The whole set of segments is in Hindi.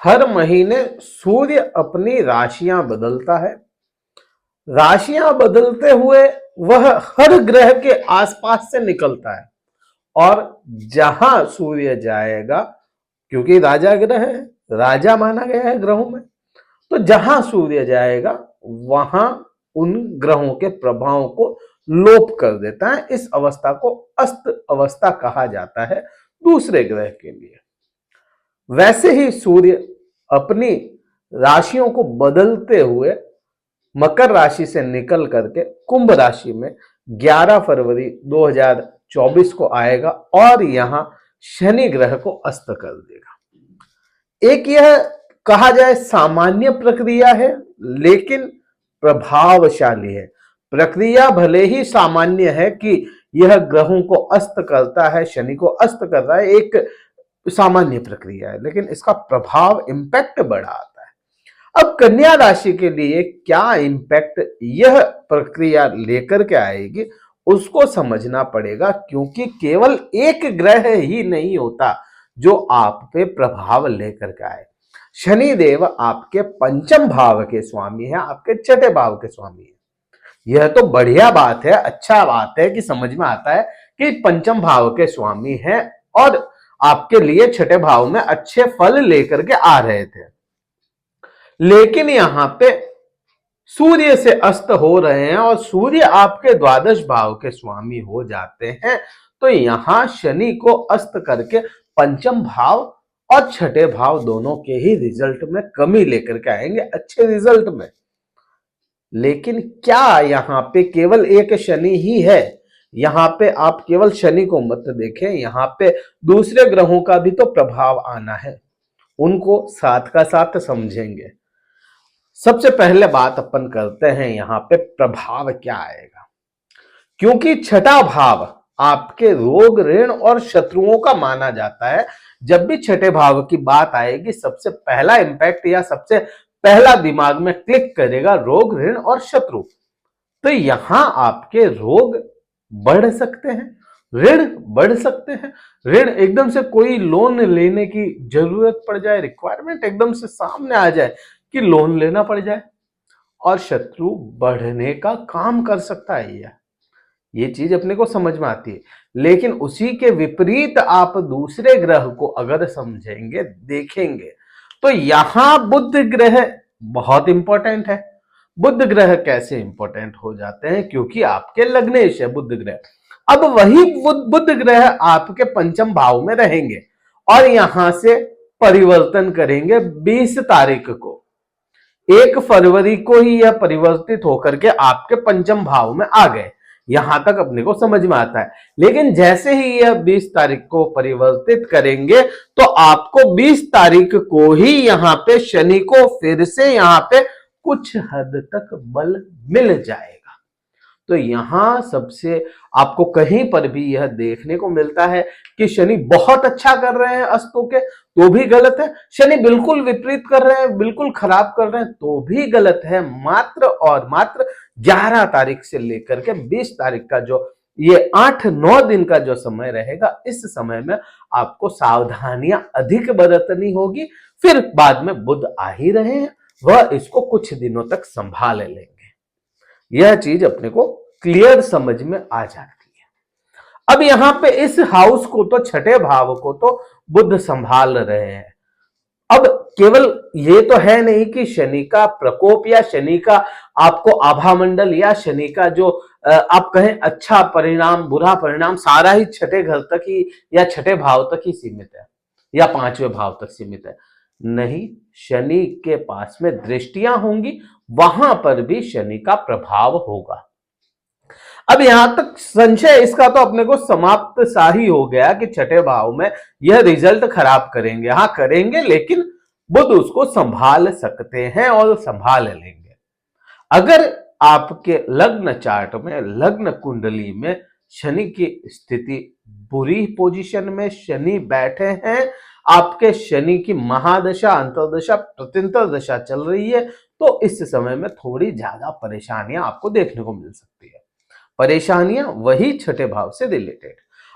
हर महीने सूर्य अपनी राशियां बदलता है। राशियां बदलते हुए वह हर ग्रह के आसपास से निकलता है और जहां सूर्य जाएगा, क्योंकि राजा ग्रह है, राजा माना गया है ग्रहों में, तो जहां सूर्य जाएगा वहां उन ग्रहों के प्रभाव को लोप कर देता है। इस अवस्था को अस्त अवस्था कहा जाता है दूसरे ग्रह के लिए। वैसे ही सूर्य अपनी राशियों को बदलते हुए मकर राशि से निकल करके कुंभ राशि में 11 फरवरी 2024 को आएगा और यहां शनि ग्रह को अस्त कर देगा। एक यह कहा जाए सामान्य प्रक्रिया है, लेकिन प्रभावशाली है। प्रक्रिया भले ही सामान्य है कि यह ग्रहों को अस्त करता है, शनि को अस्त कर रहा है, एक सामान्य प्रक्रिया है, लेकिन इसका प्रभाव इंपैक्ट बड़ा आता है। अब कन्या राशि के लिए क्या इंपैक्ट यह प्रक्रिया लेकर के आएगी, उसको समझना पड़ेगा, क्योंकि केवल एक ग्रह ही नहीं होता जो आप पे प्रभाव लेकर के आए। शनि देव आपके पंचम भाव के स्वामी है, आपके छठे भाव के स्वामी है। यह तो बढ़िया बात है, अच्छा बात है कि समझ में आता है कि पंचम भाव के स्वामी हैं और आपके लिए छठे भाव में अच्छे फल लेकर के आ रहे थे। लेकिन यहां पे सूर्य से अस्त हो रहे हैं और सूर्य आपके द्वादश भाव के स्वामी हो जाते हैं, तो यहां शनि को अस्त करके पंचम भाव और छठे भाव दोनों के ही रिजल्ट में कमी लेकर के आएंगे, अच्छे रिजल्ट में। लेकिन क्या यहां पे केवल एक शनि ही है? यहां पे आप केवल शनि को मत देखें, यहां पे दूसरे ग्रहों का भी तो प्रभाव आना है, उनको साथ का साथ समझेंगे। सबसे पहले बात अपन करते हैं यहां पे प्रभाव क्या आएगा, क्योंकि छठा भाव आपके रोग ऋण और शत्रुओं का माना जाता है। जब भी छठे भाव की बात आएगी, सबसे पहला इंपैक्ट या सबसे पहला दिमाग में क्लिक करेगा रोग ऋण और शत्रु। तो यहां आपके रोग बढ़ सकते हैं, ऋण बढ़ सकते हैं। ऋण एकदम से कोई लोन लेने की जरूरत पड़ जाए, रिक्वायरमेंट एकदम से सामने आ जाए कि लोन लेना पड़ जाए, और शत्रु बढ़ने का काम कर सकता है। ये चीज अपने को समझ में आती है। लेकिन उसी के विपरीत आप दूसरे ग्रह को अगर समझेंगे, देखेंगे, तो यहां बुध ग्रह बहुत इंपॉर्टेंट है। बुध ग्रह कैसे इंपॉर्टेंट हो जाते हैं? क्योंकि आपके लग्नेश है बुध ग्रह। अब वही बुध ग्रह आपके पंचम भाव में रहेंगे और यहां से परिवर्तन करेंगे 20 तारीख को। 1 फरवरी को ही यह परिवर्तित होकर के आपके पंचम भाव में आ गए। यहां तक अपने को समझ में आता है। लेकिन जैसे ही यह 20 तारीख को परिवर्तित करेंगे, तो आपको 20 तारीख को ही यहां पे शनि को फिर से यहां पे कुछ हद तक बल मिल जाएगा। तो यहां सबसे आपको कहीं पर भी यह देखने को मिलता है कि शनि बहुत अच्छा कर रहे हैं अस्तों के, तो भी गलत है। शनि बिल्कुल विपरीत कर रहे हैं, बिल्कुल खराब कर रहे हैं, तो भी गलत है। मात्र और मात्र 11 तारीख से लेकर के 20 तारीख का जो ये 8-9 दिन का जो समय रहेगा, इस समय में आपको सावधानियां अधिक बरतनी होगी। फिर बाद में बुध आ ही रहे हैं, वह इसको कुछ दिनों तक संभाल लेंगे। यह चीज अपने को क्लियर समझ में आ जाती है। अब यहां पे इस हाउस को तो, छठे भाव को तो बुध संभाल रहे हैं। अब केवल ये तो है नहीं कि शनि का प्रकोप या शनि का आपको आभा मंडल या शनि का जो आप कहें अच्छा परिणाम बुरा परिणाम सारा ही छठे घर तक ही या छठे भाव तक ही सीमित है या 5वें भाव तक सीमित है। नहीं, शनि के पास में दृष्टियां होंगी, वहां पर भी शनि का प्रभाव होगा। अब यहां तक संशय इसका तो अपने को समाप्त सा ही हो गया कि छठे भाव में यह रिजल्ट खराब करेंगे। हाँ करेंगे, लेकिन बुध उसको संभाल सकते हैं और संभाल लेंगे। अगर आपके लग्न चार्ट में, लग्न कुंडली में शनि की स्थिति बुरी पोजीशन में शनि बैठे हैं, आपके शनि की महादशा, अंतर्दशा, प्रत्यंतर दशा चल रही है, तो इस समय में थोड़ी ज्यादा परेशानियां आपको देखने को मिल सकती है। परेशानियां वही छठे भाव से रिलेटेड,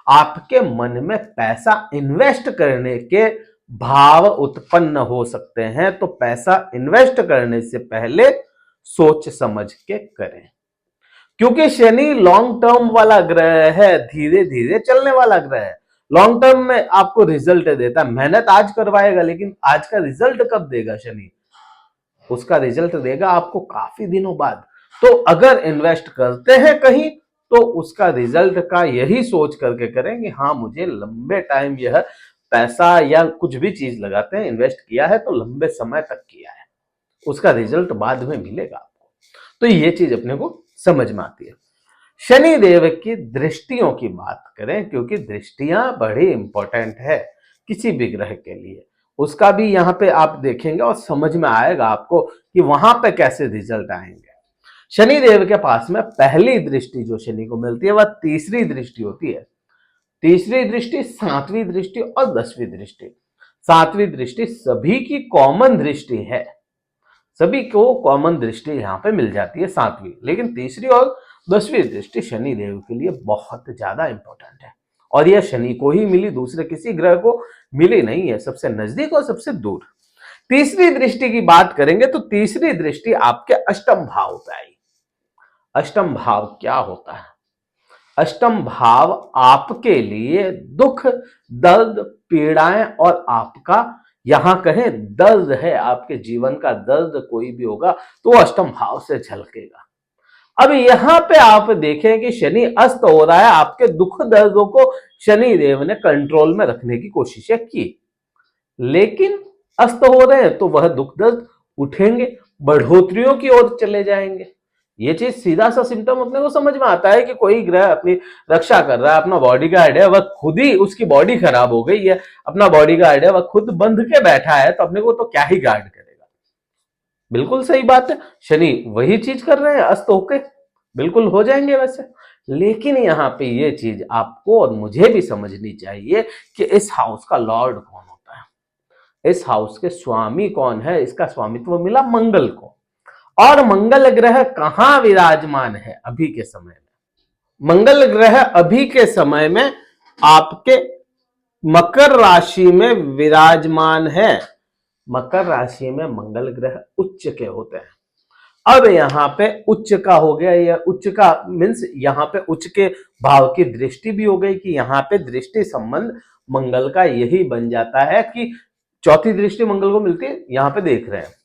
आपके मन में पैसा इन्वेस्ट करने के भाव उत्पन्न हो सकते हैं, तो पैसा इन्वेस्ट करने से पहले सोच समझ के करें। क्योंकि शनि लॉन्ग टर्म वाला ग्रह है, धीरे धीरे चलने वाला ग्रह है। लॉन्ग टर्म में आपको रिजल्ट देता है, मेहनत आज करवाएगा, लेकिन आज का रिजल्ट कब देगा शनि? उसका रिजल्ट देगा आपको काफी दिनों बाद। तो अगर इन्वेस्ट करते हैं कहीं, तो उसका रिजल्ट का यही सोच करके करें कि हाँ, मुझे लंबे टाइम यह पैसा या कुछ भी चीज लगाते हैं, इन्वेस्ट किया है तो लंबे समय तक किया है, उसका रिजल्ट बाद में मिलेगा आपको। तो ये चीज अपने को समझ में आती है। शनि देव की दृष्टियों की बात करें, क्योंकि दृष्टियां बड़ी इंपॉर्टेंट है किसी भी ग्रह के लिए, उसका भी यहां पे आप देखेंगे और समझ में आएगा आपको कि वहां पे कैसे रिजल्ट आएंगे। शनि देव के पास में पहली दृष्टि जो शनि को मिलती है वह तीसरी दृष्टि होती है। तीसरी दृष्टि, सातवीं दृष्टि और 10वीं दृष्टि। सातवीं दृष्टि सभी की कॉमन दृष्टि है, सभी को कॉमन दृष्टि यहां पे मिल जाती है सातवीं, लेकिन तीसरी और 10वीं दृष्टि शनि देव के लिए बहुत ज्यादा इंपॉर्टेंट है। और यह शनि को ही मिली, दूसरे किसी ग्रह को मिली नहीं है, सबसे नजदीक और सबसे दूर। तीसरी दृष्टि की बात करेंगे तो तीसरी दृष्टि आपके अष्टम भाव पे आई। अष्टम भाव क्या होता है? अष्टम भाव आपके लिए दुख, दर्द, पीड़ाएं और आपका यहां कहें दर्द है, आपके जीवन का दर्द कोई भी होगा तो अष्टम भाव से झलकेगा। अब यहां पे आप देखें कि शनि अस्त हो रहा है, आपके दुख दर्दों को शनि देव ने कंट्रोल में रखने की कोशिशें की, लेकिन अस्त हो रहे हैं तो वह दुख दर्द उठेंगे, बढ़ोतरियों की ओर चले जाएंगे। ये चीज सीधा सा सिम्टम अपने को समझ में आता है कि कोई ग्रह अपनी रक्षा कर रहा है, अपना बॉडी गार्ड है, वह खुद ही उसकी बॉडी खराब हो गई है, अपना बॉडी गार्ड है, वह खुद बंध के बैठा है, तो अपने को तो क्या ही गार्ड करेगा। बिल्कुल सही बात है, शनि वही चीज कर रहे हैं, अस्त होके बिल्कुल हो जाएंगे वैसे। लेकिन यहाँ पे ये चीज आपको और मुझे भी समझनी चाहिए कि इस हाउस का लॉर्ड कौन होता है, इस हाउस के स्वामी कौन है। इसका स्वामित्व मिला मंगल को, और मंगल ग्रह कहां विराजमान है अभी के समय में? मंगल ग्रह अभी के समय में आपके मकर राशि में विराजमान है। मकर राशि में मंगल ग्रह उच्च के होते हैं। अब यहां पे उच्च का हो गया, या उच्च का मीन्स यहां पे उच्च के भाव की दृष्टि भी हो गई कि यहां पे दृष्टि संबंध मंगल का यही बन जाता है कि चौथी दृष्टि मंगल को मिलती है, यहां पे देख रहे हैं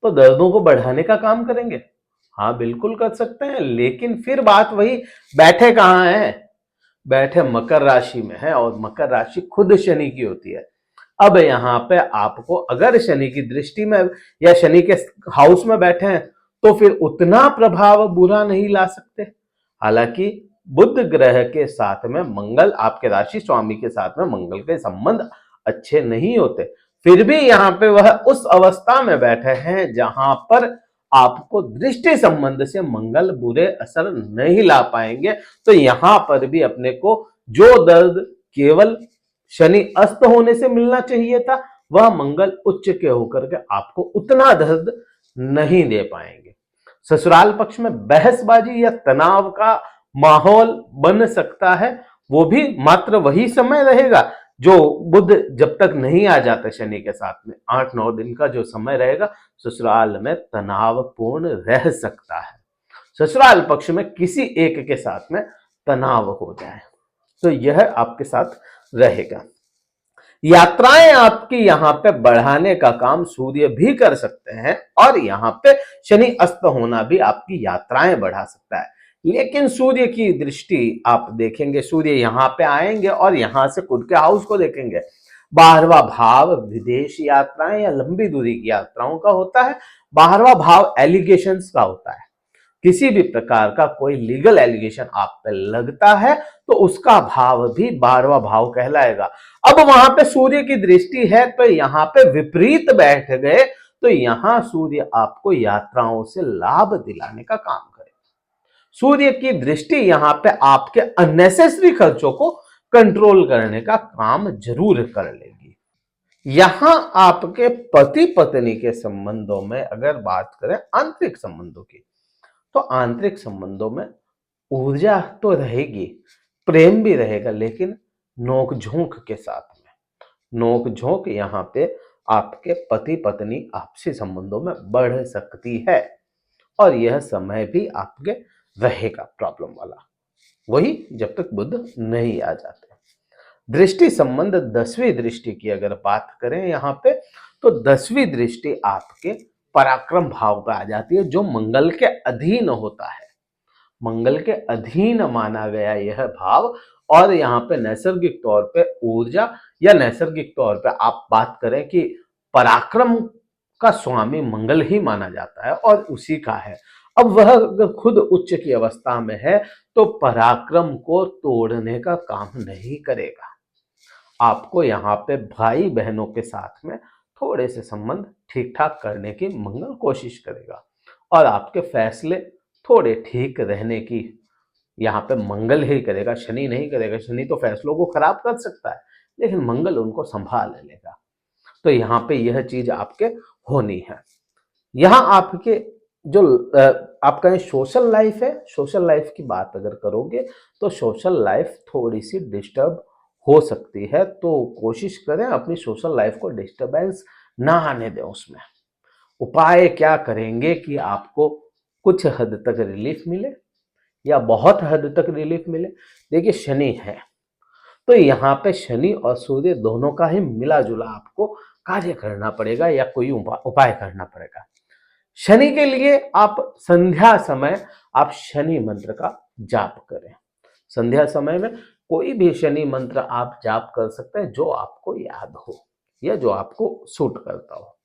तो दर्दों को बढ़ाने का काम करेंगे। हाँ बिल्कुल कर सकते हैं, लेकिन फिर बात वही, बैठे कहां है? बैठे मकर राशि में है, और मकर राशि खुद शनि की होती है। अब यहां पे आपको अगर शनि की दृष्टि में या शनि के हाउस में बैठे हैं तो फिर उतना प्रभाव बुरा नहीं ला सकते। हालांकि बुध ग्रह के साथ में मंगल, आपके राशि स्वामी के साथ में मंगल के संबंध अच्छे नहीं होते, फिर भी यहां पे वह उस अवस्था में बैठे हैं जहां पर आपको दृष्टि संबंध से मंगल बुरे असर नहीं ला पाएंगे। तो यहां पर भी अपने को जो दर्द केवल शनि अस्त होने से मिलना चाहिए था, वह मंगल उच्च के होकर के आपको उतना दर्द नहीं दे पाएंगे। ससुराल पक्ष में बहसबाजी या तनाव का माहौल बन सकता है, वो भी मात्र वही समय रहेगा जो बुध जब तक नहीं आ जाते शनि के साथ में, 8-9 दिन का जो समय रहेगा ससुराल में तनावपूर्ण रह सकता है। ससुराल पक्ष में किसी एक के साथ में तनाव हो जाए तो यह आपके साथ रहेगा। यात्राएं आपकी यहां पे बढ़ाने का काम सूर्य भी कर सकते हैं, और यहां पे शनि अस्त होना भी आपकी यात्राएं बढ़ा सकता है। लेकिन सूर्य की दृष्टि आप देखेंगे, सूर्य यहां पे आएंगे और यहां से खुद के हाउस को देखेंगे। 12वां भाव विदेश यात्राएं या लंबी दूरी की यात्राओं का होता है। 12वां भाव एलिगेशंस का होता है, किसी भी प्रकार का कोई लीगल एलिगेशन आप पे लगता है तो उसका भाव भी 12वां भाव कहलाएगा। अब वहां पे सूर्य की दृष्टि है तो यहां पे विपरीत बैठ गए, तो यहां सूर्य आपको यात्राओं से लाभ दिलाने का काम करेगा। सूर्य की दृष्टि यहां पे आपके अननेसेसरी खर्चों को कंट्रोल करने का काम जरूर कर लेगी। यहां आपके पति पत्नी के संबंधों में अगर बात करें, आंतरिक संबंधों की, तो आंतरिक संबंधों में ऊर्जा तो रहेगी, प्रेम भी रहेगा, लेकिन नोक झोंक के साथ में। नोक झोंक यहाँ पे आपके पति पत्नी आपसी संबंधों में बढ़ सकती है, और यह समय भी आपके रहेगा प्रॉब्लम वाला, वही जब तक बुध नहीं आ जाते। दृष्टि संबंध 10वीं दृष्टि की अगर बात करें यहाँ पे, तो 10वीं दृष्टि आपके पराक्रम भाव पे आ जाती है, जो मंगल के अधीन होता है। मंगल के अधीन माना गया यह भाव, और यहाँ पे नैसर्गिक तौर पे ऊर्जा, या नैसर्गिक तौर पे आप बात करें कि पराक्रम का स्वामी मंगल ही माना जाता है और उसी का है। अब वह अगर खुद उच्च की अवस्था में है तो पराक्रम को तोड़ने का काम नहीं करेगा। आपको यहाँ पे भाई बहनों के साथ में थोड़े से संबंध ठीक ठाक करने की मंगल कोशिश करेगा, और आपके फैसले थोड़े ठीक रहने की यहाँ पे मंगल ही करेगा, शनि नहीं करेगा। शनि तो फैसलों को खराब कर सकता है, लेकिन मंगल उनको संभाल लेगा। तो यहाँ पे यह चीज आपके होनी है। यहाँ आपके जो आपका सोशल लाइफ है, सोशल लाइफ की बात अगर करोगे तो सोशल लाइफ थोड़ी सी डिस्टर्ब हो सकती है, तो कोशिश करें अपनी सोशल लाइफ को डिस्टर्बेंस ना आने दें उसमें। उपाय क्या करेंगे कि आपको कुछ हद तक रिलीफ मिले या बहुत हद तक रिलीफ मिले। देखिए शनि है, तो यहाँ पे शनि और सूर्य दोनों का ही मिला जुला आपको कार्य करना पड़ेगा या कोई उपाय करना पड़ेगा। शनि के लिए आप संध्या समय आप शनि मंत्र का जाप करें। संध्या समय में कोई भी शनि मंत्र आप जाप कर सकते हैं जो आपको याद हो या जो आपको सूट करता हो।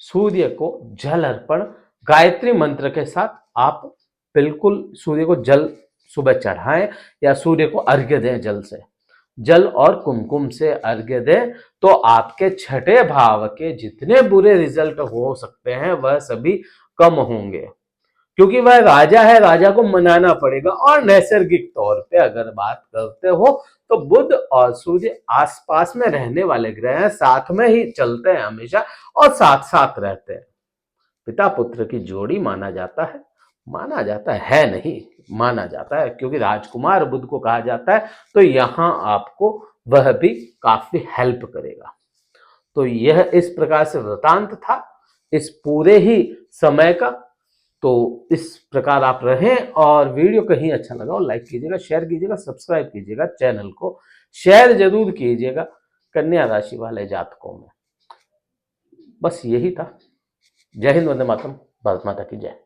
सूर्य को जल अर्पण गायत्री मंत्र के साथ आप बिल्कुल सूर्य को जल सुबह चढ़ाएं या सूर्य को अर्घ्य दें। जल से, जल और कुमकुम से अर्घ्य दें, तो आपके छठे भाव के जितने बुरे रिजल्ट हो सकते हैं वह सभी कम होंगे, क्योंकि वह राजा है, राजा को मनाना पड़ेगा। और नैसर्गिक तौर पे अगर बात करते हो तो बुध और सूर्य आसपास में रहने वाले ग्रह हैं, साथ में ही चलते हैं हमेशा और साथ साथ रहते हैं। पिता पुत्र की जोड़ी माना जाता है, माना जाता है नहीं, माना जाता है, क्योंकि राजकुमार बुध को कहा जाता है, तो यहां आपको वह भी काफी हेल्प करेगा। तो यह इस प्रकार से वृतांत था इस पूरे ही समय का। तो इस प्रकार आप रहें, और वीडियो कहीं अच्छा लगा और लाइक कीजिएगा, शेयर कीजिएगा, सब्सक्राइब कीजिएगा, चैनल को शेयर जरूर कीजिएगा कन्या राशि वाले जातकों में। बस यही था। जय हिंद, वंदे मातरम, भारत माता की जय।